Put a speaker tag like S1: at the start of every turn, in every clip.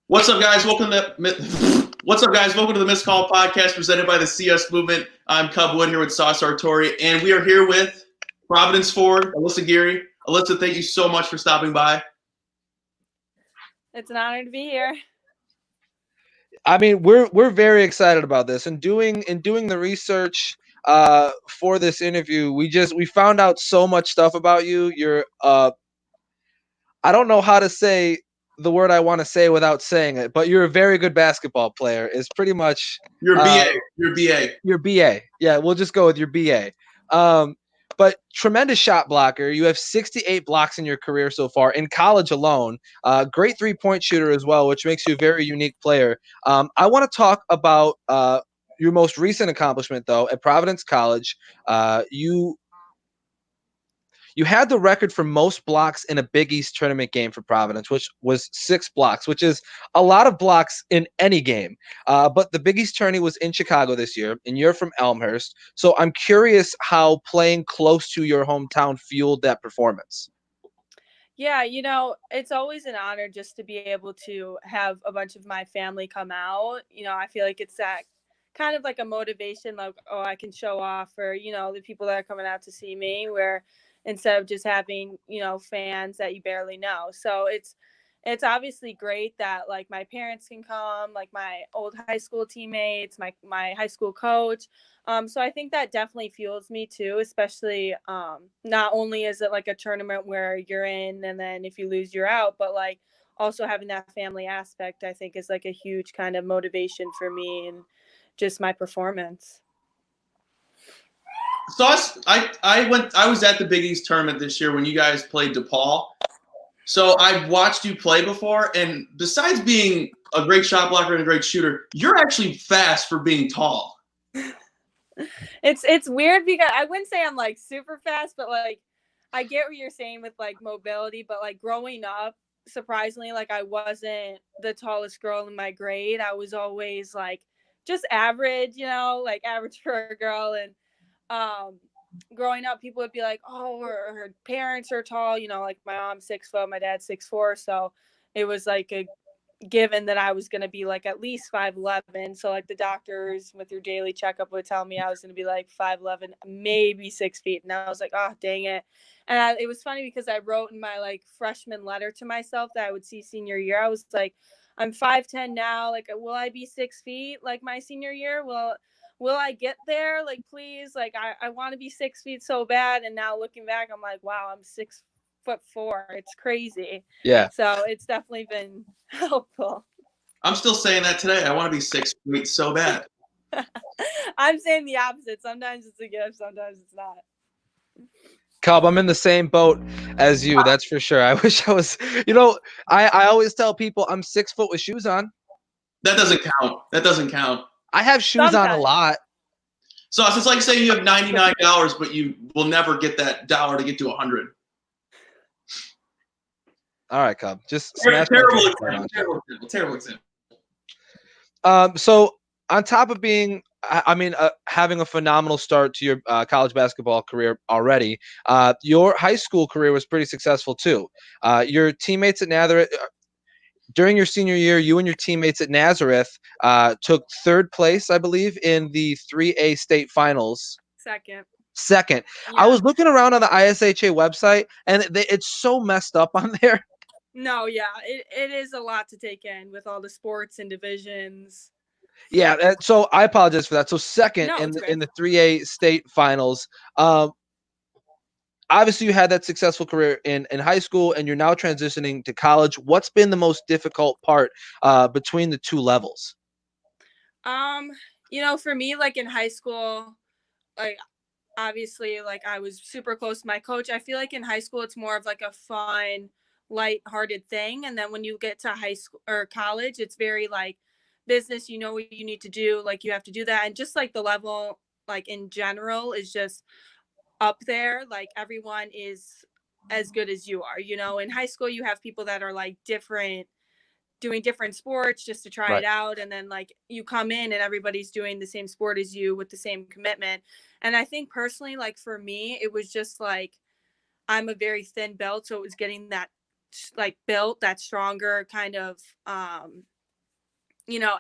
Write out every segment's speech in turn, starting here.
S1: What's up, guys? Welcome to the Missed Call Podcast presented by the CS Movement. I'm Cub Wood here with Sauce Artori, and we are here with Providence Ford, Alyssa Geary. Alyssa, thank you so much for stopping by.
S2: It's an honor to be here.
S3: I mean, we're very excited about this, and doing the research for this interview, we found out so much stuff about you. You're I don't know how to say the word I want to say without saying it, but you're a very good basketball player. Is pretty much
S1: Your BA. Your BA.
S3: Your BA. Yeah, we'll just go with your BA. But tremendous shot blocker. You have 68 blocks in your career so far in college alone. Great 3-point shooter as well, which makes you a very unique player. I want to talk about your most recent accomplishment, though, at Providence College. You had the record for most blocks in a Big East tournament game for Providence, which was 6 blocks, which is a lot of blocks in any game. But the Big East tourney was in Chicago this year, and you're from Elmhurst. So I'm curious how playing close to your hometown fueled that performance.
S2: Yeah, it's always an honor just to be able to have a bunch of my family come out. I feel like it's that kind of like a motivation, like, oh, I can show off for, the people that are coming out to see me, where instead of just having, fans that you barely know. So it's obviously great that like my parents can come, like my old high school teammates, my high school coach. So I think that definitely fuels me too, especially not only is it like a tournament where you're in and then if you lose, you're out, but like also having that family aspect, I think is like a huge kind of motivation for me and just my performance.
S1: Sauce, I was at the Big East tournament this year when you guys played DePaul. So I've watched you play before, and besides being a great shot blocker and a great shooter, you're actually fast for being tall.
S2: It's weird because I wouldn't say I'm like super fast, but like I get what you're saying with like mobility, but like growing up, surprisingly, like I wasn't the tallest girl in my grade. I was always like just average, like average for a girl. And growing up, people would be like, oh, her parents are tall, like my mom's 6'4", my dad's 6'4", so it was like a given that I was going to be like at least 5'11". So like the doctors with your daily checkup would tell me I was going to be like 5'11", maybe 6 feet. And I was like, oh, dang it. And it was funny because I wrote in my like freshman letter to myself that I would see senior year. I was like, I'm 5'10" now. Like, will I be 6 feet like my senior year? Will I get there? Like, please, like, I want to be 6 feet so bad. And now looking back, I'm like, wow, I'm 6'4". It's crazy.
S3: Yeah.
S2: So it's definitely been helpful.
S1: I'm still saying that today. I want to be 6 feet so bad.
S2: I'm saying the opposite. Sometimes it's a gift, sometimes it's not.
S3: Cub, I'm in the same boat as you. That's for sure. I wish I was, I always tell people I'm 6 foot with shoes on.
S1: That doesn't count.
S3: I have shoes on a lot.
S1: So it's like saying you have $99, but you will never get that dollar to get to 100.
S3: All right, Cub. Just
S1: terrible example.
S3: So on top of being, having a phenomenal start to your college basketball career already, your high school career was pretty successful too. Your teammates at Nazareth, during your senior year, you and your teammates at Nazareth took 3rd place, I believe, in the 3A state finals. Second. Yeah. I was looking around on the ISHA website, and it's so messed up on there.
S2: No, yeah, it is a lot to take in with all the sports and divisions.
S3: Yeah, so I apologize for that. So second in the 3A state finals. Obviously, you had that successful career in high school, and you're now transitioning to college. What's been the most difficult part between the two levels?
S2: For me, like in high school, like obviously, like I was super close to my coach. I feel like in high school, it's more of like a fun, light-hearted thing, and then when you get to high school or college, it's very like business. You know what you need to do, like you have to do that, and just like the level, like in general, is just up there. Like everyone is as good as you are. In high school, you have people that are like doing different sports just to try it out, and then like you come in and everybody's doing the same sport as you with the same commitment. And I think personally, like for me, it was just like I'm a very thin belt, so it was getting that like built, that stronger kind of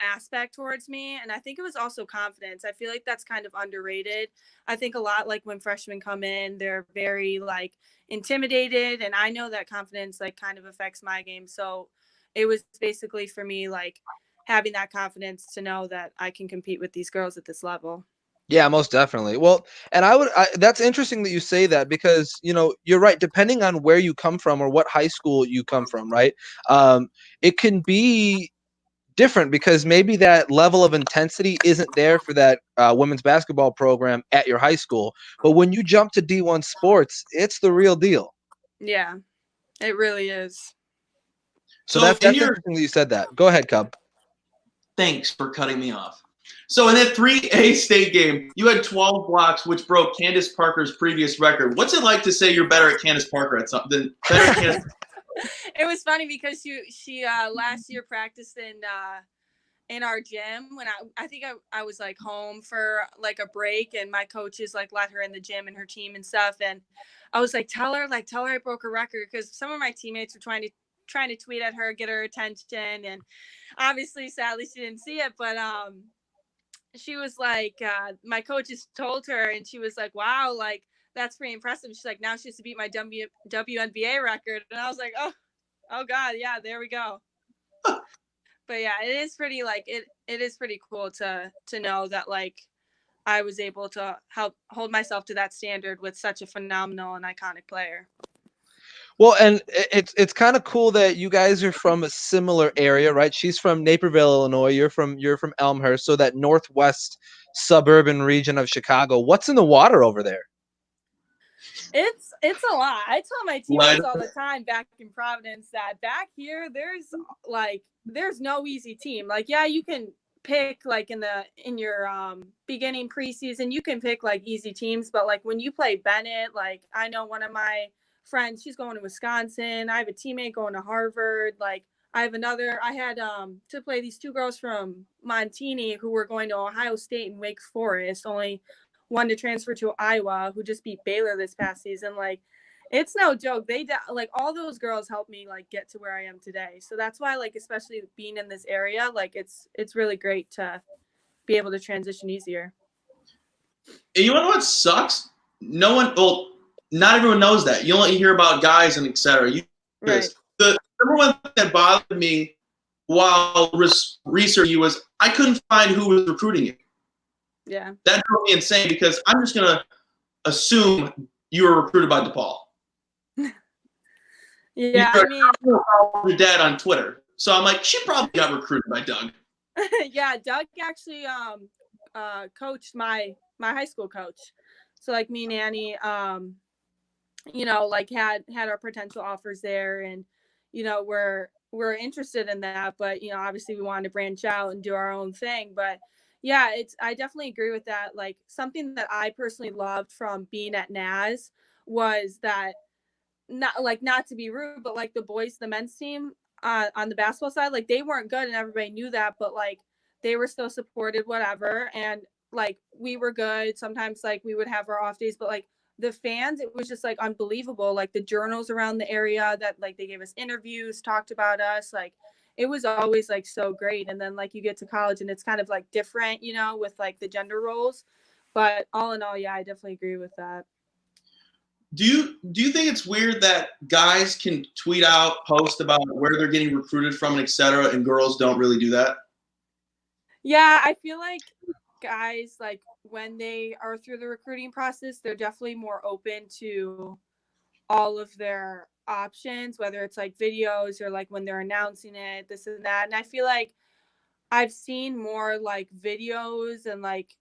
S2: aspect towards me. And I think it was also confidence. I feel like that's kind of underrated. I think a lot, like when freshmen come in, they're very like intimidated. And I know that confidence like kind of affects my game. So it was basically for me like having that confidence to know that I can compete with these girls at this level.
S3: Yeah, most definitely. Well, and that's interesting that you say that because, you're right. Depending on where you come from or what high school you come from, right? It can be different because maybe that level of intensity isn't there for that women's basketball program at your high school. But when you jump to D1 sports, it's the real deal.
S2: Yeah, it really is.
S3: So
S1: So
S3: that's interesting that you said that. Go ahead, Cub.
S1: thanks for cutting me off. So in that 3A state game, you had 12 blocks, which broke Candace Parker's previous record. What's it like to say you're better at Candace Parker at something? Better at Candace?
S2: It was funny because she last year practiced in our gym when I think I was like home for like a break, and my coaches like let her in the gym and her team and stuff, and I was like, tell her I broke a record, because some of my teammates were trying to tweet at her, get her attention, and obviously sadly she didn't see it, but she was like, my coaches told her, and she was like, wow, like that's pretty impressive. She's like, now she has to beat my WNBA record, and I was like, oh god, yeah, there we go. But yeah, it is pretty like it is pretty cool to know that like I was able to help hold myself to that standard with such a phenomenal and iconic player.
S3: Well, and it's kind of cool that you guys are from a similar area, right? She's from Naperville, Illinois. You're from Elmhurst, so that northwest suburban region of Chicago. What's in the water over there?
S2: It's a lot. I tell my teammates all the time back in Providence that back here there's no easy team. Like, yeah, you can pick like in your beginning preseason, you can pick like easy teams, but like when you play Bennett, like I know one of my friends, she's going to Wisconsin. I have a teammate going to Harvard. Like I had to play these two girls from Montini who were going to Ohio State and Wake Forest, only one to transfer to Iowa, who just beat Baylor this past season. Like it's no joke. Like all those girls helped me like get to where I am today. So that's why like especially being in this area, like it's really great to be able to transition easier.
S1: You know what sucks? Not everyone knows that. You only hear about guys and etc.
S2: Right.
S1: The number one thing that bothered me while researching was I couldn't find who was recruiting you.
S2: Yeah.
S1: That drove me insane because I'm just gonna assume you were recruited by DePaul.
S2: Yeah, I mean,
S1: your dad on Twitter, so I'm like, she probably got recruited by Doug.
S2: Yeah, Doug actually coached my high school coach. So like me and Annie, like had our potential offers there, and we're interested in that, but obviously we wanted to branch out and do our own thing. But yeah, I definitely agree with that. Like something that I personally loved from being at NAS was that not to be rude, but like the men's team on the basketball side, like they weren't good and everybody knew that, but like they were still supported, whatever. And like we were good. Sometimes like we would have our off days, but like the fans, it was just like unbelievable. Like the journals around the area that like they gave us interviews, talked about us, like it was always like so great. And then like you get to college and it's kind of like different, with like the gender roles. But all in all, yeah, I definitely agree with that.
S1: Do you think it's weird that guys can tweet out, post about where they're getting recruited from, and et cetera, and girls don't really do that?
S2: Yeah, I feel like guys, like when they are through the recruiting process, they're definitely more open to all of their options, whether it's like videos or like when they're announcing it, this and that. And I feel like I've seen more like videos and like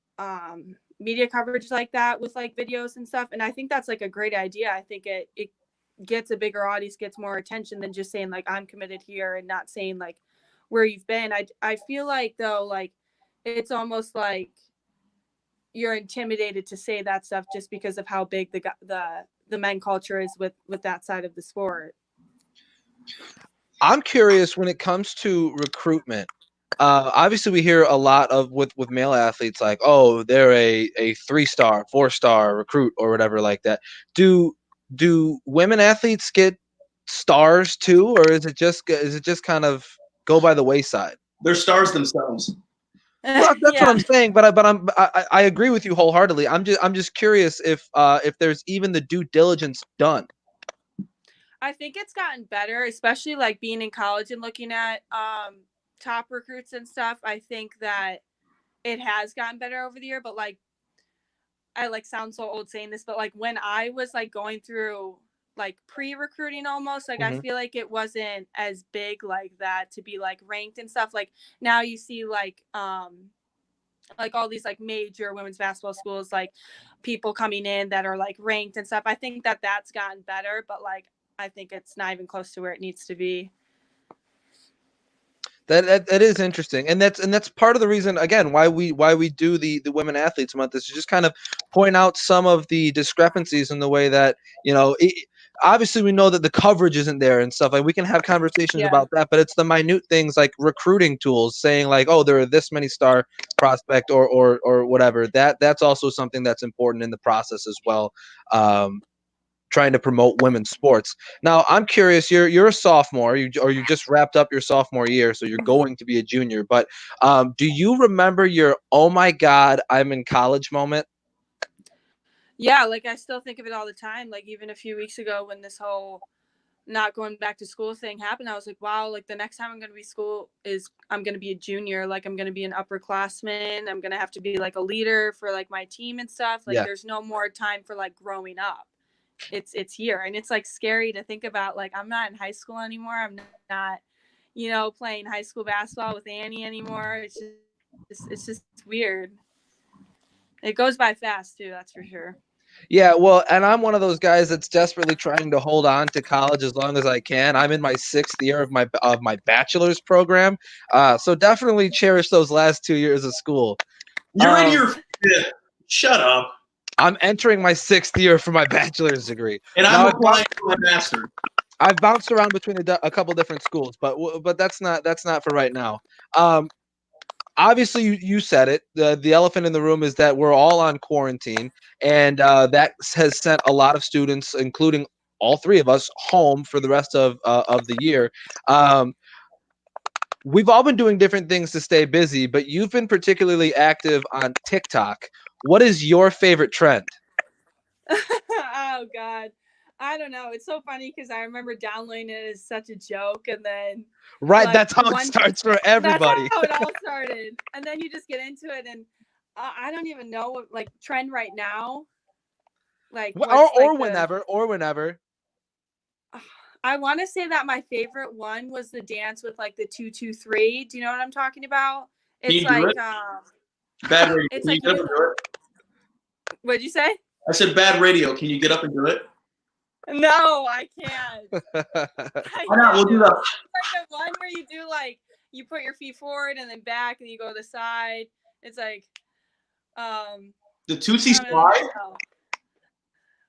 S2: media coverage like that with like videos and stuff. And I think that's like a great idea. I think it gets a bigger audience, gets more attention than just saying like I'm committed here and not saying like where you've been. I feel like though, like it's almost like you're intimidated to say that stuff just because of how big the men culture is with that side of the sport.
S3: I'm curious when it comes to recruitment. Obviously, we hear a lot of with male athletes like, oh, they're a 3-star, 4-star recruit or whatever like that. Do women athletes get stars too, or is it just kind of go by the wayside?
S1: They're stars themselves.
S3: Well, that's what
S2: Yeah.
S3: I'm saying, but I agree with you wholeheartedly. I'm just curious if there's even the due diligence done.
S2: I think it's gotten better, especially like being in college and looking at top recruits and stuff. I think that it has gotten better over the year, but like I like sound so old saying this, but like when I was like going through like pre-recruiting almost, like I
S3: Mhm.
S2: feel like it wasn't as big like that to be like ranked and stuff. Like now you see like all these like major women's basketball schools, like people coming in that are like ranked and stuff. I think that that's gotten better, but like I think it's not even close to where it needs to be.
S3: That is interesting, and that's part of the reason again why we do the Women Athletes Month, is to just kind of point out some of the discrepancies in the way that obviously we know that the coverage isn't there and stuff. Like we can have conversations
S2: Yeah.
S3: about that, but it's the minute things like recruiting tools saying like, oh, there are this many star prospect or whatever. That's also something that's important in the process as well. Trying to promote women's sports. Now, I'm curious. You're a sophomore, you just wrapped up your sophomore year, so you're going to be a junior. But do you remember your "Oh my God, I'm in college" moment?
S2: Yeah, like I still think of it all the time. Like even a few weeks ago when this whole not going back to school thing happened, I was like, wow, like the next time I'm going to be school is I'm going to be a junior. Like I'm going to be an upperclassman. I'm going to have to be like a leader for like my team and stuff. Like
S3: Yeah.
S2: there's no more time for like growing up. It's here, and it's like scary to think about. Like I'm not in high school anymore. I'm not, playing high school basketball with Annie anymore. It's just weird. It goes by fast too, that's for sure.
S3: Yeah, well, and I'm one of those guys that's desperately trying to hold on to college as long as I can. I'm in my 6th year of my bachelor's program, so definitely cherish those last 2 years of school.
S1: You're in your fifth. Shut up.
S3: I'm entering my 6th year for my bachelor's degree.
S1: And I'm
S3: Now,
S1: applying for my master.
S3: I've bounced around between a couple different schools, but that's not for right now. Obviously, you said it. The elephant in the room is that we're all on quarantine, and that has sent a lot of students, including all three of us, home for the rest of the year. Um, we've all been doing different things to stay busy, but you've been particularly active on TikTok. What is your favorite trend?
S2: Oh God. I don't know. It's so funny because I remember downloading it as such a joke, and then
S3: Right,
S2: like
S3: that's how it
S2: one
S3: starts for
S2: that's
S3: everybody.
S2: how it all started. And then you just get into it, and I don't even know what like trend right now. Like
S3: Or
S2: what's
S3: or
S2: like the
S3: whenever or whenever.
S2: I want to say that my favorite one was the dance with like the 223. Do you know what I'm talking about?
S1: Can
S2: It's
S1: you do
S2: like
S1: it? Bad radio.
S2: it's
S1: Can you
S2: like
S1: get up and do it?
S2: what'd you say?
S1: I said bad radio. Can you get up and do it?
S2: No, I can't. I
S1: Why not? We'll
S2: can't
S1: do
S2: do it.
S1: that.
S2: It's like the one where you do like you put your feet forward and then back and you go to the side. It's like
S1: The Tootsie
S2: I don't know.
S1: Slide?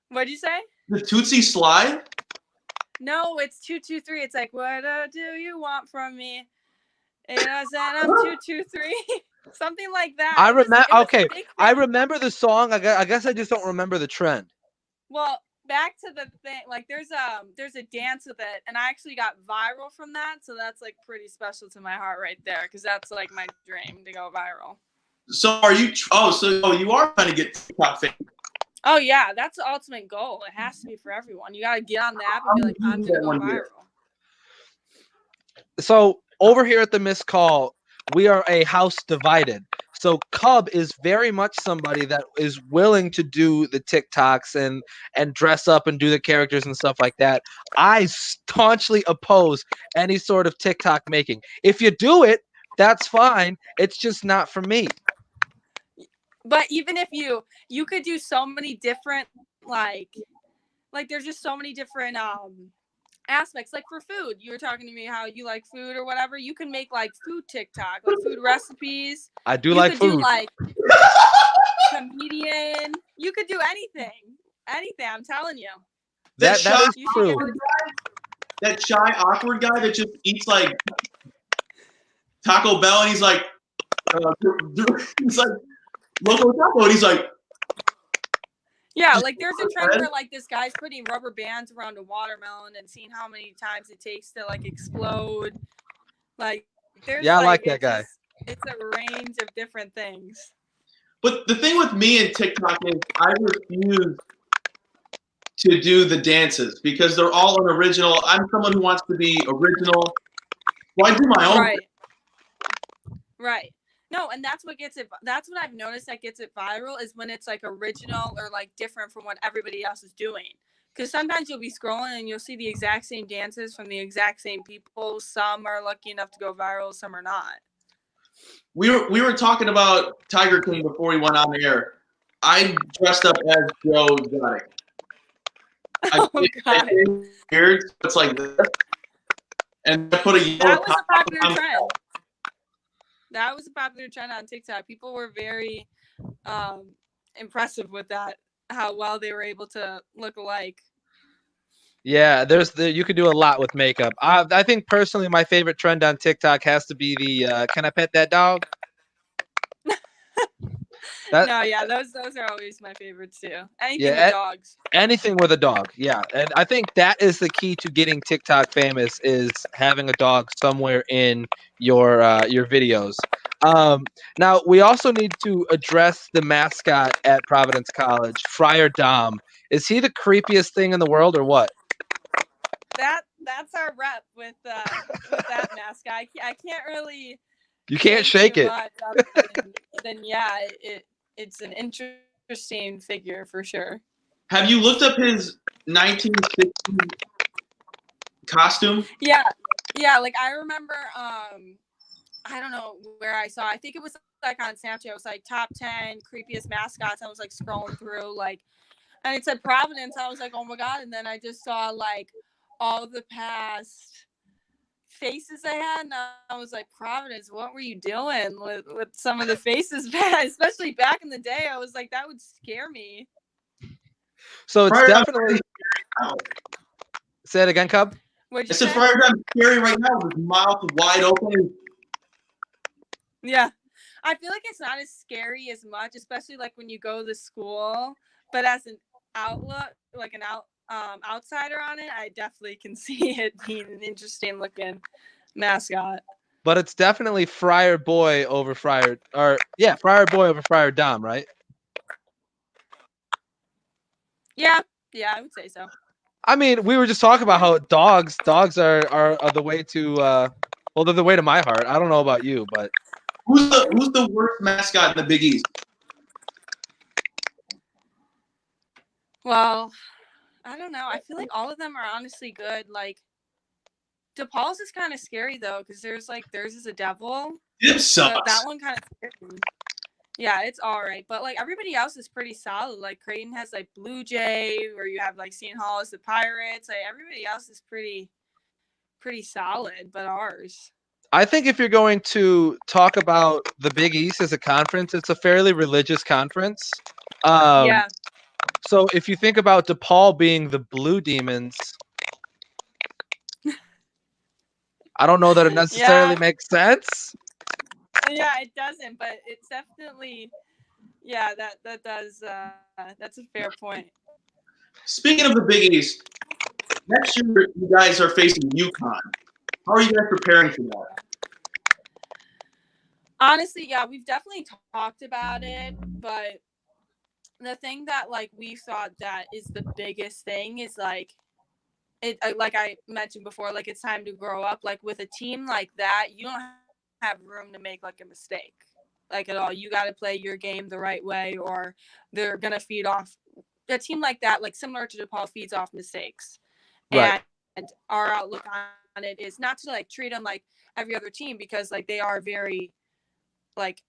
S2: What'd you say?
S1: The Tootsie Slide?
S2: No, it's 223. It's like what do you want from me? And I said I'm 223. Something like that.
S3: I
S2: It was
S3: remember.
S2: it was a
S3: Okay,
S2: big
S3: I
S2: thing.
S3: remember the song. I guess I just don't remember the trend.
S2: Well, back to the thing, like there's a dance with it, and I actually got viral from that, so that's like pretty special to my heart right there, because that's like my dream to go viral.
S1: So are you? So you are trying to get TikTok famous.
S2: Oh yeah, that's the ultimate goal. It has to be for everyone. You gotta get on the app and be like, I'm gonna go viral.
S3: So over here at the Missed Call, we are a house divided. So Cub is very much somebody that is willing to do the TikToks and dress up and do the characters and stuff like that. I staunchly oppose any sort of TikTok making. If you do it, that's fine. It's just not for me.
S2: But even if you could do so many different like there's just so many different aspects. Like for food, you were talking to me how you like food or whatever. You can make like food TikTok, like food recipes.
S3: I do
S2: You
S3: like
S2: could
S3: food.
S2: do like comedian. You could do anything. Anything, I'm telling you.
S3: That is true.
S1: That shy, awkward guy that just eats like Taco Bell, and he's like Loco Taco, and he's like,
S2: yeah, like there's a trend where like this guy's putting rubber bands around a watermelon and seeing how many times it takes to like explode. Like There's
S3: Yeah, I like
S2: like
S3: that guy.
S2: it's a range of different things.
S1: But the thing with me and TikTok is I refuse to do the dances because they're all unoriginal. I'm someone who wants to be original. Well, I do my own.
S2: Right. Right. No, and that's what gets it. That's what I've noticed that gets it viral is when it's like original or like different from what everybody else is doing. Because sometimes you'll be scrolling and you'll see the exact same dances from the exact same people. Some are lucky enough to go viral, some are not.
S1: We were talking about Tiger King before we went on the air. I dressed up as Joe Exotic.
S2: Oh God,
S1: Weird. It's like this, and I put a yellow
S2: that was
S1: top
S2: a popular
S1: on.
S2: trend. That was a popular trend on TikTok. People were very impressive with that. How well they were able to look alike.
S3: Yeah, you could do a lot with makeup. I think personally, my favorite trend on TikTok has to be the "Can I pet that dog?" That
S2: No, yeah, those are always my favorites too. Anything with
S3: yeah,
S2: dogs.
S3: anything with a dog. Yeah, and I think that is the key to getting TikTok famous is having a dog somewhere in your videos. Now we also need to address the mascot at Providence College, Friar Dom. Is he the creepiest thing in the world, or what?
S2: That's our rep with that mascot. I can't really
S3: You can't
S2: say
S3: shake
S2: too
S3: it.
S2: much other than yeah, it's an interesting figure for sure.
S1: Have you looked up his 1960 costume?
S2: Yeah, like I remember I don't know where I saw. I think it was like on Snapchat. It was like top 10 creepiest mascots. I was like scrolling through like, and it said Providence. I was like, oh my God. And then I just saw like all the past faces I had. And I was like, Providence, what were you doing with some of the faces back? Especially back in the day. I was like, that would scare me.
S3: So it's
S1: Friar
S3: definitely.
S1: Dom,
S3: Say it again, Cub.
S2: What'd
S1: I
S2: you
S1: said
S2: say?
S1: Friar Dom scary right now with his mouth wide open.
S2: Yeah. I feel like it's not as scary as much, especially like when you go to school. But as an outlook, like an outsider on it, I definitely can see it being an interesting looking mascot.
S3: But it's definitely Friar Boy over Friar, or yeah, Friar Boy over Friar Dom, right?
S2: Yeah, I would say so.
S3: I mean, we were just talking about how dogs are the way to well, they're the way to my heart. I don't know about you, but
S1: Who's the worst mascot in the Big East?
S2: Well, I don't know. I feel like all of them are honestly good. Like DePaul's is kind of scary though, because there's theirs is a devil.
S1: It sucks.
S2: That one kind of scared me. Yeah, it's all right. But like everybody else is pretty solid. Like Creighton has like Blue Jay, where you have like Seton Hall as the Pirates. Like everybody else is pretty solid, but ours.
S3: I think if you're going to talk about the Big East as a conference, it's a fairly religious conference.
S2: Yeah.
S3: So if you think about DePaul being the Blue Demons, I don't know that it necessarily makes sense.
S2: Yeah, it doesn't, but it's definitely that does that's a fair point.
S1: Speaking of the Big East, next year you guys are facing UConn. How are you guys preparing for that?
S2: Honestly, yeah, we've definitely talked about it, but the thing that like we thought that is the biggest thing is like it like I mentioned before, like it's time to grow up. Like with a team like that, you don't have room to make like a mistake like at all. You got to play your game the right way, or they're gonna feed off a team like that, like similar to DePaul, feeds off mistakes.
S3: Right.
S2: And our outlook on it is not to like treat them like every other team, because like they are very like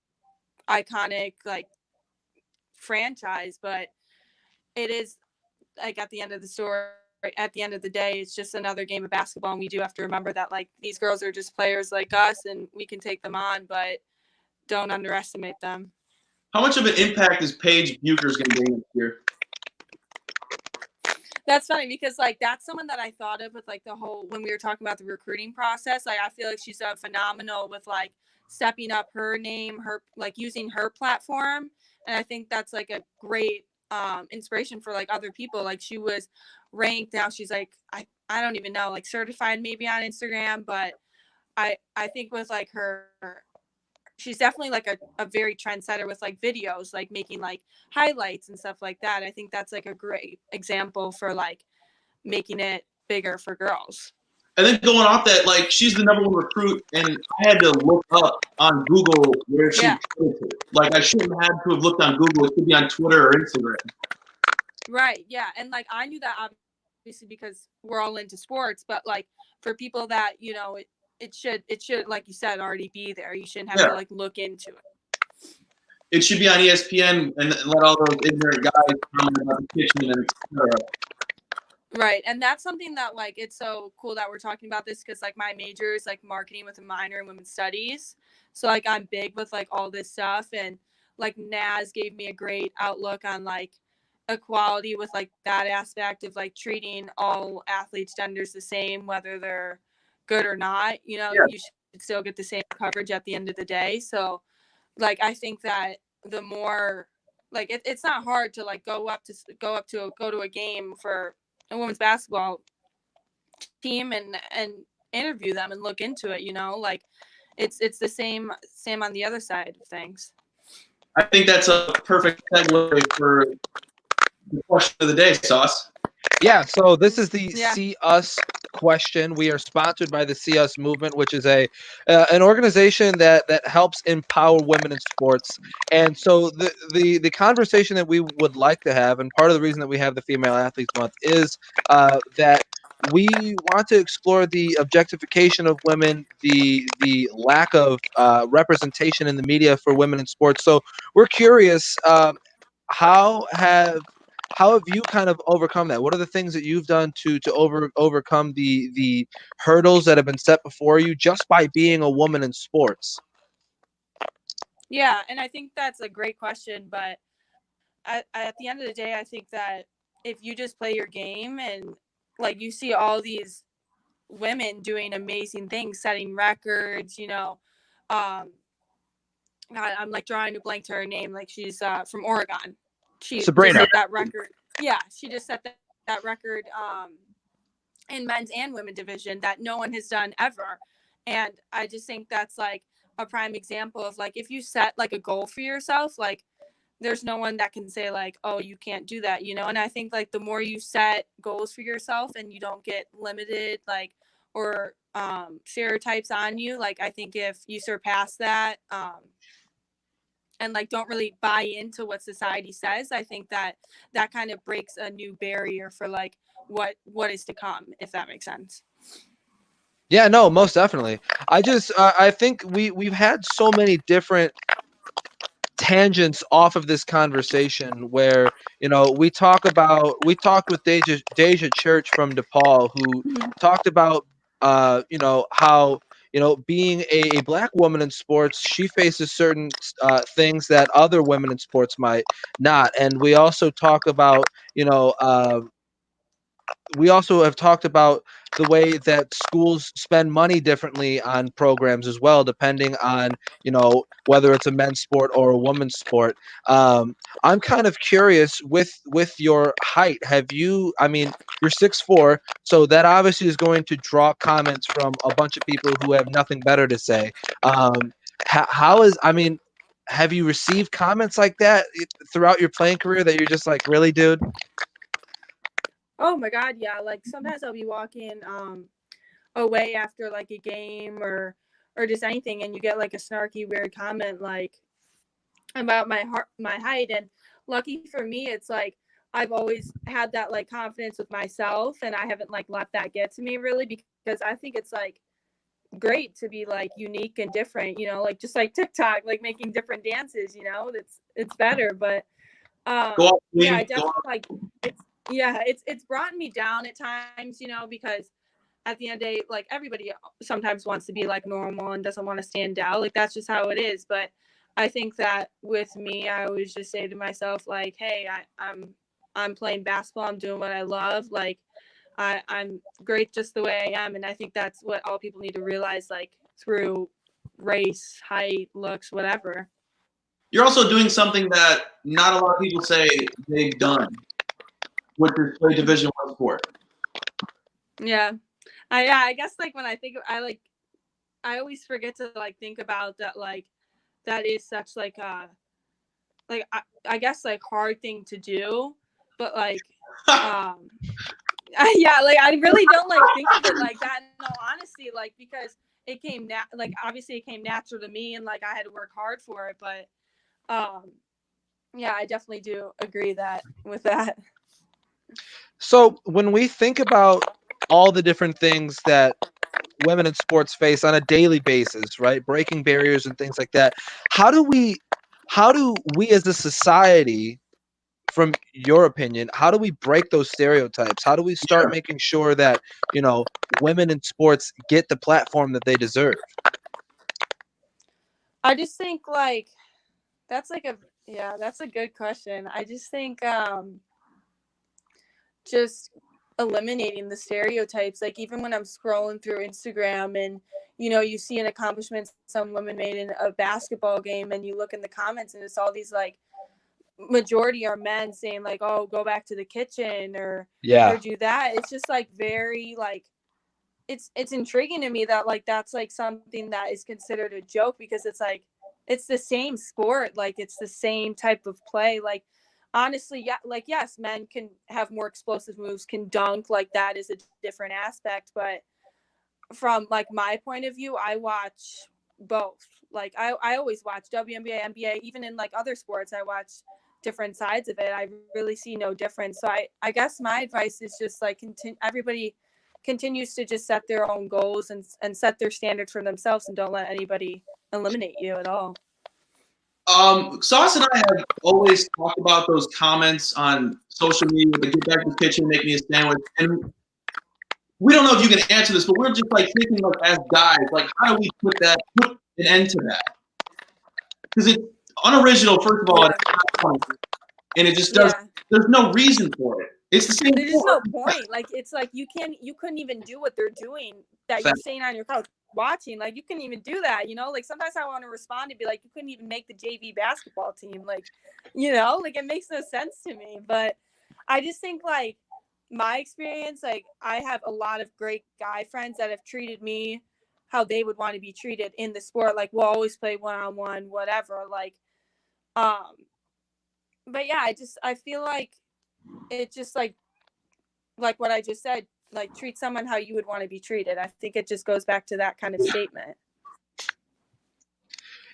S2: iconic like franchise, but it is like at the end of the story, at the end of the day, it's just another game of basketball, and we do have to remember that like these girls are just players like us, and we can take them on, but don't underestimate them.
S1: How much of an impact is Paige Buchers going to bring this year?
S2: That's funny because like that's someone that I thought of with like the whole when we were talking about the recruiting process. Like I feel like she's done phenomenal with like stepping up her name, her like using her platform, and I think that's like a great inspiration for like other people. Like she was ranked, now she's like I don't even know, like certified maybe on Instagram, but I think with like she's definitely like a very trendsetter with like videos, like making like highlights and stuff like that. I think that's like a great example for like making it bigger for girls.
S1: And then going off that, like she's the number one recruit, and I had to look up on Google where she played to. Like I shouldn't have to have looked on Google. It could be on Twitter or Instagram.
S2: Right. Yeah. And like I knew that obviously because we're all into sports, but like for people that, you know, it should, like you said, already be there. You shouldn't have to like look into it.
S1: It should be on ESPN and let all those ignorant guys comment about the kitchen and etc.
S2: Right. And that's something that like it's so cool that we're talking about this because like my major is like marketing with a minor in women's studies. So like I'm big with like all this stuff, and like Naz gave me a great outlook on like equality with like that aspect of like treating all athletes genders the same, whether they're good or not. You know, you should still get the same coverage at the end of the day. So like I think that the more like it's not hard to like go to a game for a women's basketball team and interview them and look into it, you know, like it's the same on the other side of things.
S1: I think that's a perfect segue for the question of the day, Sauce.
S3: Yeah, so this is the See Us question. We are sponsored by the See Us movement, which is an organization that helps empower women in sports. And so the conversation that we would like to have, and part of the reason that we have the Female Athletes Month, is that we want to explore the objectification of women, the lack of representation in the media for women in sports. So we're curious, how have you kind of overcome that? What are the things that you've done to overcome the hurdles that have been set before you just by being a woman in sports?
S2: Yeah, and I think that's a great question, but at the end of the day, I think that if you just play your game and like you see all these women doing amazing things, setting records, you know, I'm like drawing a blank to her name. Like she's from Oregon. She
S3: Sabrina.
S2: just set that record. Yeah, she just set that record in men's and women division that no one has done ever. And I just think that's like a prime example of like if you set like a goal for yourself, like there's no one that can say like, oh, you can't do that, you know. And I think like the more you set goals for yourself and you don't get limited like or stereotypes on you, like I think if you surpass that and like don't really buy into what society says, I think that kind of breaks a new barrier for like what is to come, if that makes sense.
S3: Yeah, no, most definitely. I think we've had so many different tangents off of this conversation where, you know, we talked with Deja Church from DePaul, who talked about you know, how, you know, being a black woman in sports, she faces certain things that other women in sports might not. And we also talk about, you know, we also have talked about the way that schools spend money differently on programs as well, depending on, you know, whether it's a men's sport or a woman's sport. I'm kind of curious with your height. Have you? I mean, you're 6'4", so that obviously is going to draw comments from a bunch of people who have nothing better to say. How is? I mean, have you received comments like that throughout your playing career that you're just like, really, dude?
S2: Oh my God, yeah. Like sometimes I'll be walking away after like a game or just anything, and you get like a snarky, weird comment like about my height. And lucky for me, it's like I've always had that like confidence with myself, and I haven't like let that get to me really, because I think it's like great to be like unique and different, you know, like just like TikTok, like making different dances, you know, it's better. But yeah, I definitely like it's brought me down at times, you know, because at the end of the day, like everybody sometimes wants to be like normal and doesn't want to stand out. Like that's just how it is. But I think that with me, I always just say to myself, like, hey, I'm playing basketball, I'm doing what I love. Like I'm great just the way I am. And I think that's what all people need to realize, like through race, height, looks, whatever.
S1: You're also doing something that not a lot of people say they've done, which is play Division I sport.
S2: Yeah. I guess like when I think I like I always forget to like think about that. Like that is such like I guess like hard thing to do, but like um yeah, like I really don't like think of it like that in all honesty, like because it came like obviously it came natural to me and like I had to work hard for it, but um yeah, I definitely do agree that with that.
S3: So when we think about all the different things that women in sports face on a daily basis, right? Breaking barriers and things like that. How do we as a society, from your opinion, how do we break those stereotypes? How do we start
S1: Sure.
S3: making sure that, women in sports get the platform that they deserve?
S2: I just think like that's like a yeah, that's a good question. I just think just eliminating the stereotypes. Like even when I'm scrolling through Instagram and you see an accomplishment some women made in a basketball game and you look in the comments and it's all these like majority are men saying like, oh, go back to the kitchen or
S3: Yeah.
S2: do that. It's just like very like it's intriguing to me that like that's like something that is considered a joke because it's like it's the same sport, like it's the same type of play. Like honestly, yeah, like yes, men can have more explosive moves, can dunk, like that is a different aspect, but from like my point of view, I watch both. Like I always watch WNBA, NBA, even in like other sports, I watch different sides of it. I really see no difference. So I guess my advice is just like everybody continues to just set their own goals and set their standards for themselves and don't let anybody eliminate you at all.
S1: Sauce and I have always talked about those comments on social media, like get back to the kitchen, make me a sandwich. And we don't know if you can answer this, but we're just like thinking like as guys, like how do we put an end to that? Because it's unoriginal, first of all,
S2: Yeah.
S1: it's not funny, and it just does.
S2: Yeah.
S1: There's no reason for it. It's the same
S2: There's just
S1: sport.
S2: no point. Like it's like you couldn't even do what they're doing that you're
S1: Fact.
S2: saying on your couch watching. Like you couldn't even do that, Like sometimes I want to respond and be like, you couldn't even make the JV basketball team. Like, like it makes no sense to me. But I just think like my experience, like I have a lot of great guy friends that have treated me how they would want to be treated in the sport. Like we'll always play one-on-one, whatever. Um, but yeah, I feel like it just like what I just said, like treat someone how you would want to be treated. I think it just goes back to that kind of statement.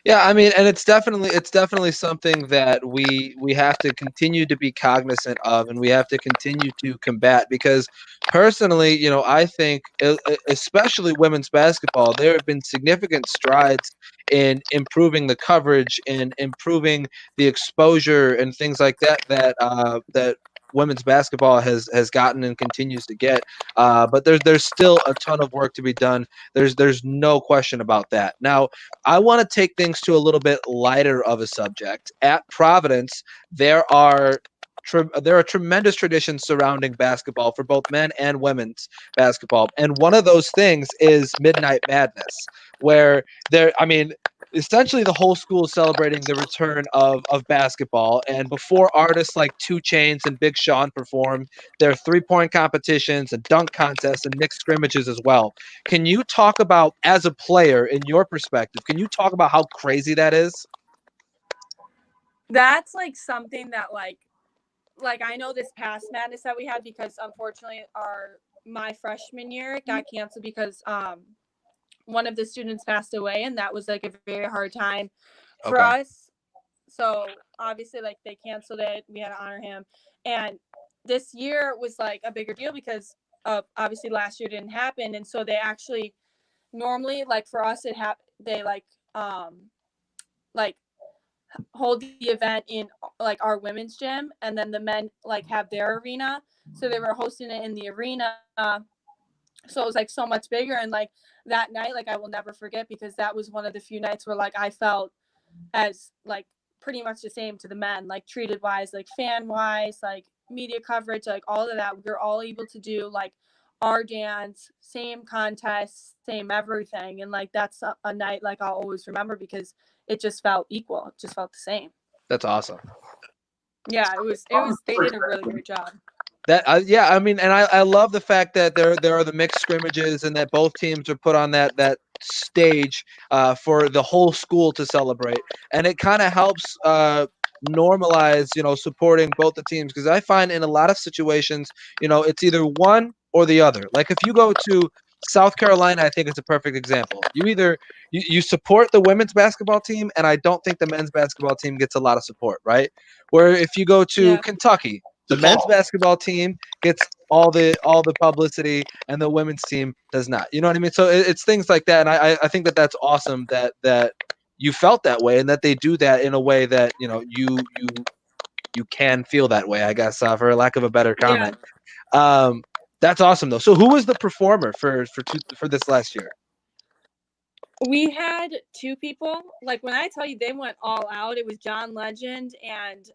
S3: Yeah, I mean, and it's definitely something that we have to continue to be cognizant of, and we have to continue to combat because personally, I think especially women's basketball, there have been significant strides in improving the coverage and improving the exposure and things like that women's basketball has gotten and continues to get. But there's still a ton of work to be done. There's no question about that. Now, I want to take things to a little bit lighter of a subject. At Providence, there are tremendous traditions surrounding basketball for both men and women's basketball, and one of those things is Midnight Madness, where I mean, essentially the whole school is celebrating the return of basketball. And before artists like Two Chains and Big Sean perform, there are 3-point competitions and dunk contests and mixed scrimmages as well. Can you talk about, as a player, in your perspective, can you talk about how crazy that is?
S2: That's like something that like I know this past madness that we had because unfortunately my freshman year got canceled because one of the students passed away and that was like a very hard time for
S3: Okay.
S2: us. So obviously like they canceled it. We had to honor him. And this year was like a bigger deal because obviously last year didn't happen. And so they actually normally like for us they like hold the event in like our women's gym and then the men like have their arena. So they were hosting it in the arena. So it was like so much bigger and like that night like I will never forget because that was one of the few nights where like I felt as like pretty much the same to the men, like treated wise, like fan wise, like media coverage, like all of that. We're all able to do like our dance, same contest, same everything. And like that's a night like I'll always remember because it just felt equal. It just felt the same.
S3: That's awesome.
S2: Yeah, they did a really great job.
S3: Yeah, I mean, and I love the fact that there are the mixed scrimmages and that both teams are put on that stage for the whole school to celebrate, and it kind of helps normalize, supporting both the teams, because I find in a lot of situations, it's either one or the other. Like if you go to South Carolina, I think it's a perfect example. You support the women's basketball team, and I don't think the men's basketball team gets a lot of support, right? Where if you go to
S2: Yeah.
S3: Kentucky, the men's
S1: DePaul.
S3: basketball team gets all the publicity, and the women's team does not. You know what I mean? So it's things like that, and I think that's awesome that you felt that way, and that they do that in a way that you can feel that way, I guess, for lack of a better
S2: Yeah.
S3: comment. That's awesome though. So who was the performer for this last year?
S2: We had two people. Like when I tell you they went all out, it was John Legend and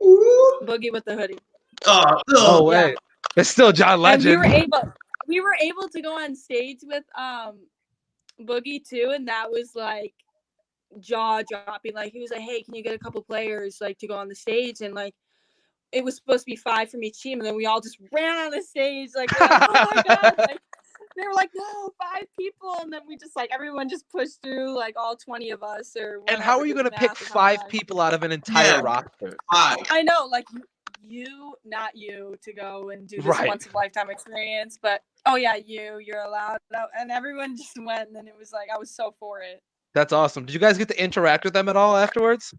S1: Ooh.
S2: Boogie with the hoodie.
S1: Oh,
S3: No
S1: no.
S3: way. It's still John
S2: And
S3: Legend.
S2: we were able to go on stage with Boogie too, and that was like jaw dropping. Like he was like, "Hey, can you get a couple players like to go on the stage?" And like it was supposed to be 5 from each team, and then we all just ran on the stage. Like we're like, "Oh my god!" Like they were like, "No, 5 people," and then we just like everyone just pushed through, like all 20 of us or.
S3: And how are you going to pick 5 people out of an entire roster?
S2: I know, like not you, to go and do this
S3: Right.
S2: once in a lifetime experience, but oh yeah, you're allowed, and everyone just went, and then it was like I was so for it.
S3: That's awesome. Did you guys get to interact with them at all afterwards?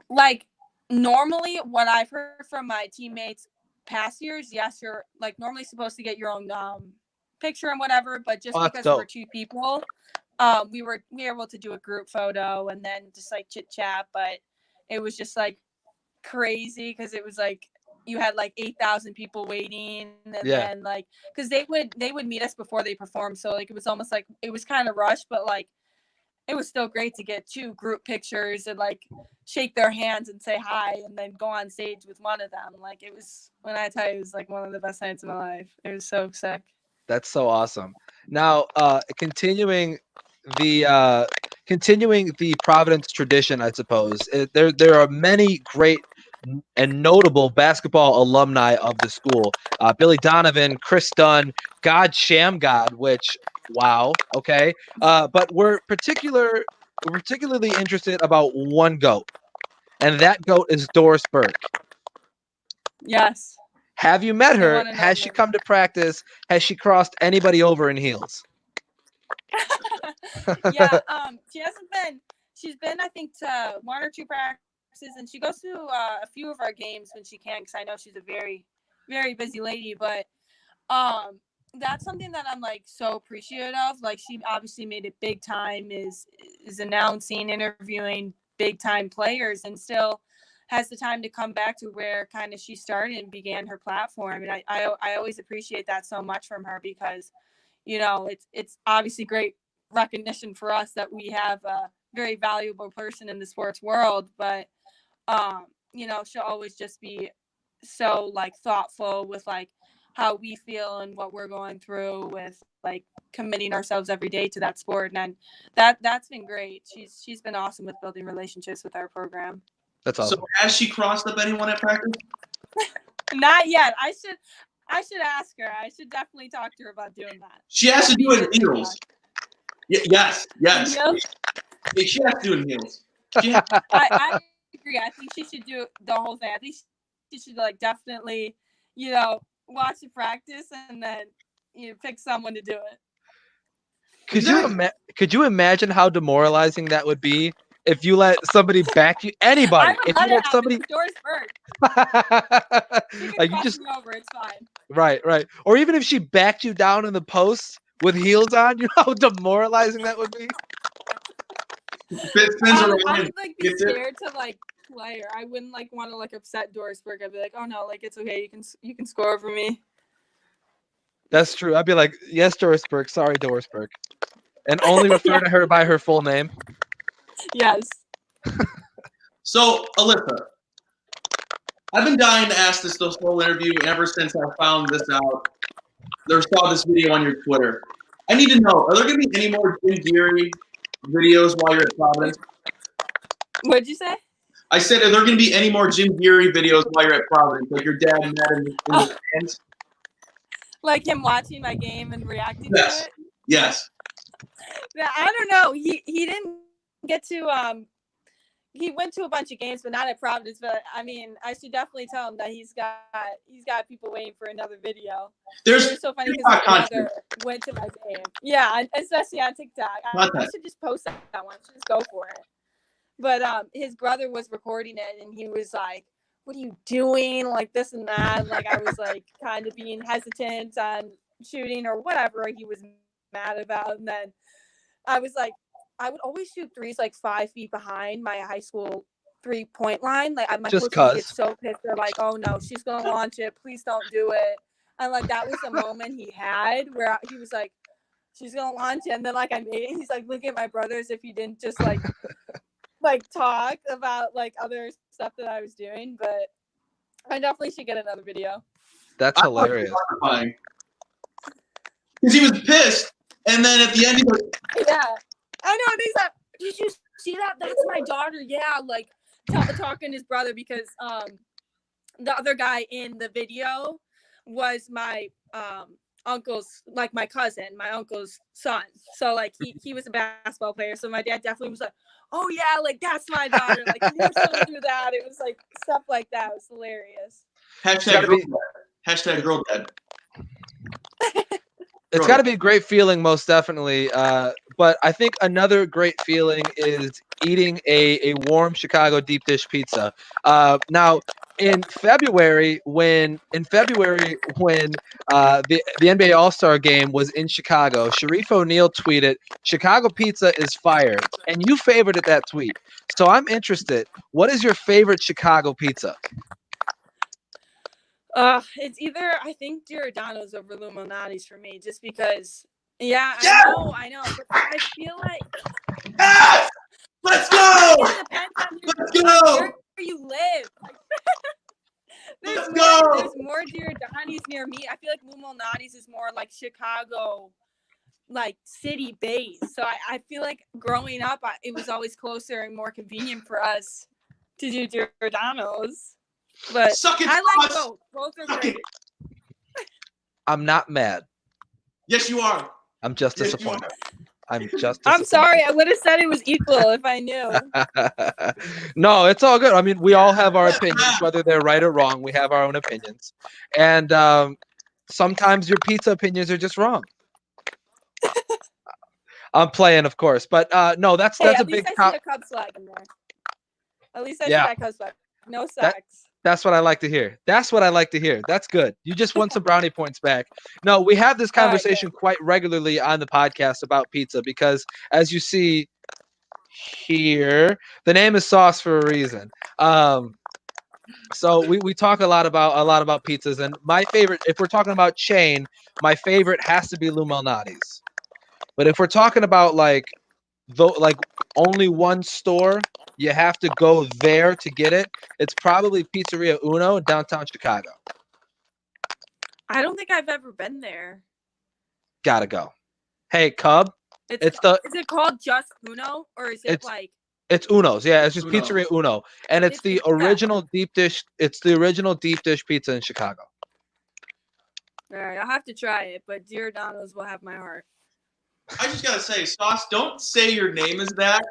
S2: Like normally, what I've heard from my teammates past years, yes, you're like normally supposed to get your own picture and whatever, but just because there were 2 people, we were able to do a group photo and then just like chit chat, but it was just like crazy because it was like you had like 8,000 people waiting, and then like because they would meet us before they performed, so like it was almost like it was kind of rushed, but like it was still great to get 2 group pictures and like shake their hands and say hi and then go on stage with one of them. Like it was, when I tell you, it was like one of the best nights of my life. It was so sick.
S3: That's so awesome. Now, continuing the Providence tradition, I suppose. There are many great and notable basketball alumni of the school. Billy Donovan, Chris Dunn, God Shamgod, which wow, okay. But we're particularly interested about one GOAT, and that GOAT is Doris Burke.
S2: Yes.
S3: Have you met her? Has she come to practice? Has she crossed anybody over in heels?
S2: Yeah, she hasn't been. She's been, I think, to 1 or 2 practices, and she goes to a few of our games when she can, because I know she's a very, very busy lady. But that's something that I'm like so appreciative of. Like she obviously made it big time, is announcing, interviewing big time players, and still has the time to come back to where kind of she started and began her platform. And I always appreciate that so much from her, because it's obviously great recognition for us that we have a very valuable person in the sports world, but she'll always just be so like thoughtful with like how we feel and what we're going through with like committing ourselves every day to that sport. And that's been great. She's been awesome with building relationships with our program.
S3: That's awesome.
S1: So has she crossed up anyone at practice?
S2: Not yet. I should ask her. I should definitely talk to her about doing that.
S1: She has to do it in heels. Yes. She has to do it in heels.
S2: I agree. I think she should do the whole thing. I think she should like definitely, watch the practice and then pick someone to do it.
S3: Could you imagine how demoralizing that would be if you let somebody back you? Anybody, if you let somebody.
S2: Doris Burke.
S3: Like you just
S2: over, it's fine.
S3: Right. Or even if she backed you down in the post with heels on, you know how demoralizing that would be.
S2: I would like be scared to like play her. I wouldn't like want to like upset Doris Burke. I'd be like, oh no, like it's okay. You can score over me.
S3: That's true. I'd be like, yes, Doris Burke. Sorry, Doris Burke, and only refer to her by her full name.
S2: Yes.
S1: So, Alyssa, I've been dying to ask this whole interview ever since I found this out. Saw this video on your Twitter. I need to know, are there going to be any more Jim Geary videos while you're at Providence?
S2: What'd you say?
S1: I said, are there going to be any more Jim Geary videos while you're at Providence? Like your dad met in the stands?
S2: Like him watching my game and reacting
S1: Yes.
S2: to it?
S1: Yes.
S2: Yeah, I don't know. He didn't get to he went to a bunch of games, but not at Providence. But I mean, I should definitely tell him that he's got people waiting for another video. It was so funny because his brother went to my game. Yeah, especially on TikTok. I should just post that one. I should just go for it. But his brother was recording it, and he was like, "What are you doing?" Like this and that. Like I was like kind of being hesitant on shooting or whatever he was mad about, and then I was like, I would always shoot threes like 5 feet behind my high school 3-point line. Like my coach would get so pissed. They're like, "Oh no, she's gonna launch it. Please don't do it." And like that was the moment he had where he was like, "She's gonna launch it." And then like I made it. He's like, "Look at my brother as if he didn't just like talk about like other stuff that I was doing." But I definitely should get another video.
S3: That's hilarious.
S1: Because he was pissed, and then at the end, he was,
S2: yeah, I know. And he's like, "Did you see that? That's my daughter." Yeah, like talking to his brother because the other guy in the video was my uncle's, like my cousin, my uncle's son. So like he was a basketball player. So my dad definitely was like, "Oh yeah, like that's my daughter." Like he was going through that. It was like stuff like that. It was hilarious.
S1: Hashtag girl dad.
S3: It's got to be a great feeling, most definitely. But I think another great feeling is eating a warm Chicago deep dish pizza. Now, in February, when the NBA All-Star Game was in Chicago, Sharif O'Neal tweeted, "Chicago pizza is fired," and you favorited that tweet. So I'm interested. What is your favorite Chicago pizza?
S2: It's either I think Giordano's over Luminati's for me, just because. Yeah, I know, but I feel like.
S1: Yes! Let's go!
S2: It depends on where you live. There's more Giordano's near me. I feel like Luminati's is more like Chicago, like city based. So I feel like growing up, it was always closer and more convenient for us to do Giordano's. But I like both. Both are great.
S3: I'm not mad.
S1: Yes, you are.
S3: I'm just disappointed.
S2: I'm sorry. I would have said it was equal if I knew.
S3: No, it's all good. I mean, we all have our opinions, whether they're right or wrong. We have our own opinions. And sometimes your pizza opinions are just wrong. I'm playing, of course. But no, that's a big
S2: top. At least I see a Cubs flag in there. At least I see that Cubs flag. No sacks.
S3: That's what I like to hear. That's good. You just won some brownie points back. No, we have this conversation quite regularly on the podcast about pizza because, as you see here, the name is Sauce for a reason. So we talk a lot about pizzas, and my favorite, if we're talking about chain, my favorite has to be Lou Malnati's. But if we're talking about like only one store, you have to go there to get it. It's probably Pizzeria Uno in downtown Chicago.
S2: I don't think I've ever been there.
S3: Gotta go. Hey, Cub.
S2: Is it called just Uno or is it like?
S3: It's Uno's. Yeah, it's just Uno. Pizzeria Uno, and it's the original deep dish. It's the original deep dish pizza in Chicago.
S2: All right, I'll have to try it, but Giordano's will have my heart.
S1: I just gotta say, Sauce, don't say your name is that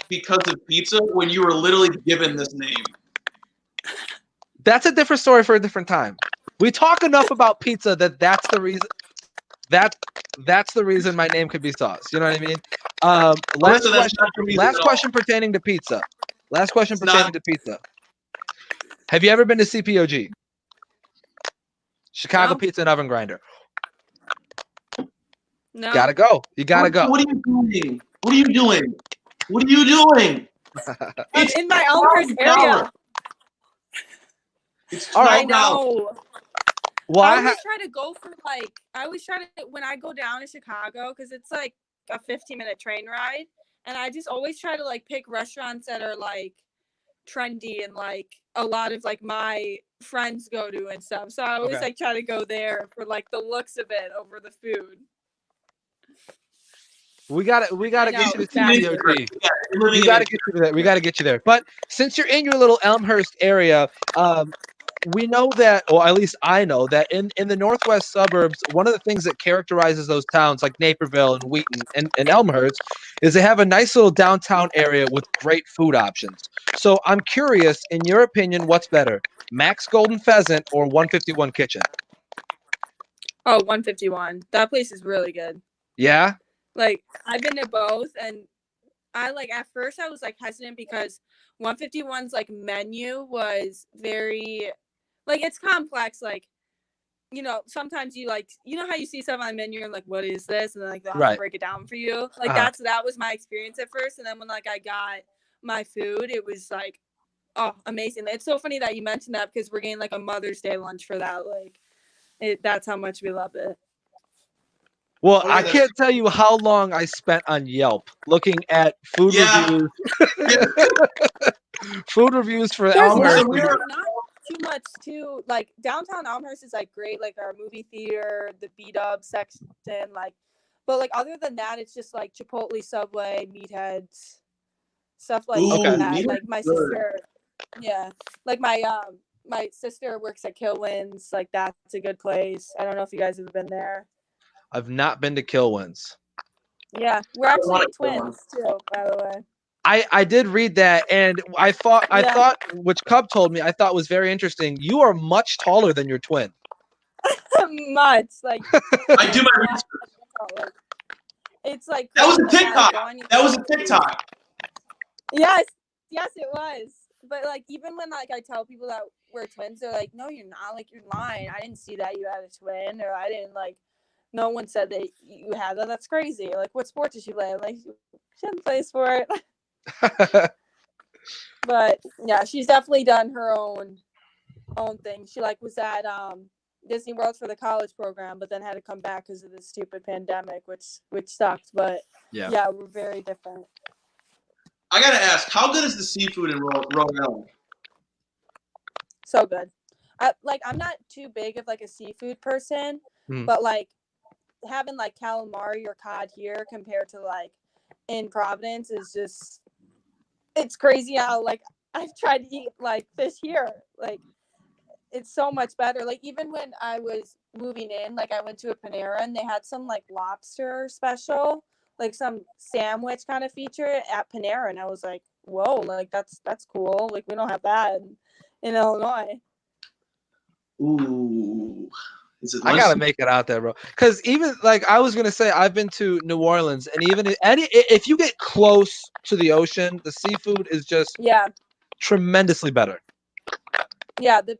S1: because of pizza when you were literally given this name.
S3: That's a different story for a different time. We talk enough about pizza that's the reason. That's the reason my name could be Sauce. You know what I mean? Last question pertaining to pizza. Have you ever been to CPOG? Chicago Pizza and Oven Grinder.
S2: No.
S3: Gotta go. You gotta go.
S1: What are you doing?
S2: It's in my Elmhurst area.
S1: It's $12.
S2: I know.
S3: Well,
S2: I always try to go for when I go down to Chicago, because it's like a 15-minute train ride, and I just always try to like pick restaurants that are like trendy and like a lot of like my friends go to and stuff. So I always like try to go there for like the looks of it over the food.
S3: We gotta get you to CPOG. We gotta get you there. But since you're in your little Elmhurst area, we know that, or at least I know that in the northwest suburbs, one of the things that characterizes those towns like Naperville and Wheaton and Elmhurst is they have a nice little downtown area with great food options. So I'm curious, in your opinion, what's better, Max Golden Pheasant or 151 Kitchen?
S2: Oh, 151. That place is really good.
S3: Yeah?
S2: Like, I've been to both, and I like at first I was like hesitant because 151's like menu was very like it's complex. Like, sometimes you know how you see stuff on the menu and like, what is this? And then like they'll have to
S3: Right.
S2: break it down for you. Like
S3: Uh-huh.
S2: that was my experience at first. And then when like I got my food, it was like, oh, amazing. It's so funny that you mentioned that because we're getting like a Mother's Day lunch for that. Like that's how much we love it.
S3: Well,
S1: Oh, yeah,
S3: I can't tell you how long I spent on Yelp looking at food reviews.
S1: Yeah.
S3: Food reviews for
S2: There's
S3: Elmhurst.
S2: not too much to like downtown Elmhurst is like great, like our movie theater, the beat up section, like, but like other than that, it's just like Chipotle, Subway, Meatheads, stuff like
S1: Ooh,
S2: that.
S1: Meatheads
S2: Like my
S1: is good.
S2: sister, yeah, like my sister works at Kilwins, like that's a good place. I don't know if you guys have been there.
S3: I've not been to Kilwins.
S2: Yeah, we're
S1: I
S2: actually
S1: wanna go
S2: twins too, by the way.
S3: I did read that, and I
S2: Yeah.
S3: thought, which Cub told me, I thought was very interesting. You are much taller than your twin.
S2: Much like
S1: I do my research.
S2: it's like
S1: That was a
S2: crazy when I
S1: TikTok.
S2: go on your-
S1: That was a TikTok.
S2: Yes, it was. But like even when like I tell people that we're twins, they're like, "No, you're not. Like you're lying. I didn't see that you had a twin, or I didn't like. No one said that you had that. That's crazy. Like what sport did she play? I'm like she didn't play sport." But yeah, she's definitely done her own thing. She like was at Disney World for the college program, but then had to come back because of the stupid pandemic, which sucked. But yeah, we're very different.
S1: I gotta ask, how good is the seafood in Rhode Island?
S2: So good. I'm not too big of like a seafood person,
S3: Hmm.
S2: but like having like calamari or cod here compared to like in Providence is just it's crazy how like I've tried to eat like fish here. Like it's so much better. Like even when I was moving in, like I went to a Panera and they had some like lobster special, like some sandwich kind of feature at Panera, and I was like, whoa, like that's cool. Like we don't have that in Illinois.
S1: Ooh. Is it
S3: I gotta make it out there, bro. Because even like I was gonna say, I've been to New Orleans, and even if you get close to the ocean, the seafood is just tremendously better.
S2: Yeah, the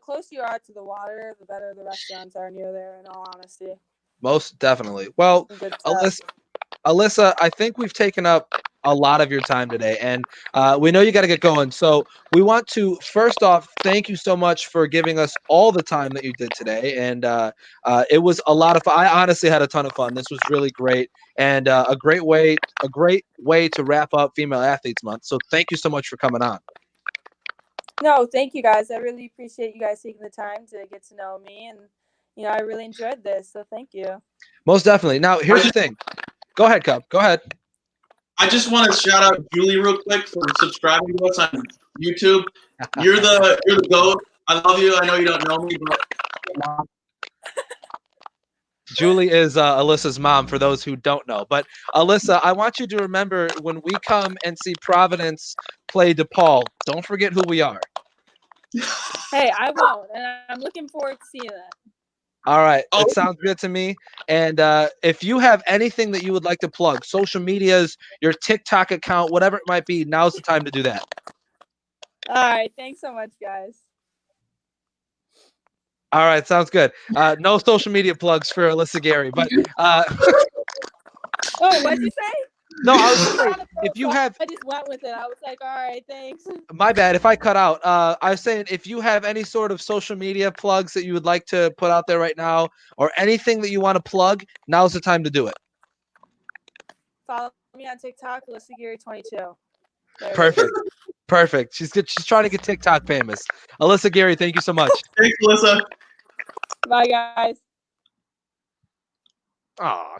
S2: closer you are to the water, the better the restaurants are near there. In all honesty,
S3: Most definitely. Well, Alyssa, I think we've taken up a lot of your time today, and we know you got to get going. So we want to first off thank you so much for giving us all the time that you did today, and it was a lot of fun. I honestly had a ton of fun. This was really great, and a great way to wrap up Female Athletes Month. So thank you so much for coming on.
S2: No, thank you guys. I really appreciate you guys taking the time to get to know me, and I really enjoyed this. So thank you.
S3: Most definitely. Now here's the thing. Go ahead, Cub. Go ahead.
S1: I just want to shout out Julie real quick for subscribing to us on YouTube. You're the GOAT. I love you. I know you don't know me, but
S3: Julie is Alyssa's mom, for those who don't know. But Alyssa, I want you to remember when we come and see Providence play DePaul, don't forget who we are.
S2: Hey, I won't, and I'm looking forward to seeing that.
S3: All right. It sounds good to me. And if you have anything that you would like to plug, social medias, your TikTok account, whatever it might be, now's the time to do that.
S2: All right. Thanks so much, guys.
S3: All right. Sounds good. No social media plugs for Alyssa Geary. But
S2: oh, what'd you say?
S3: No, I was just saying, if you have...
S2: I just went with it. I was like, all right, thanks.
S3: My bad. If I cut out, I was saying, if you have any sort of social media plugs that you would like to put out there right now, or anything that you want to plug, now's the time to do it.
S2: Follow me on TikTok, Alyssa Geary 22.
S3: Perfect. Perfect. She's good. She's trying to get TikTok famous. Alyssa Geary, thank you so much.
S1: Thanks, Alyssa.
S2: Bye, guys.
S3: Aw.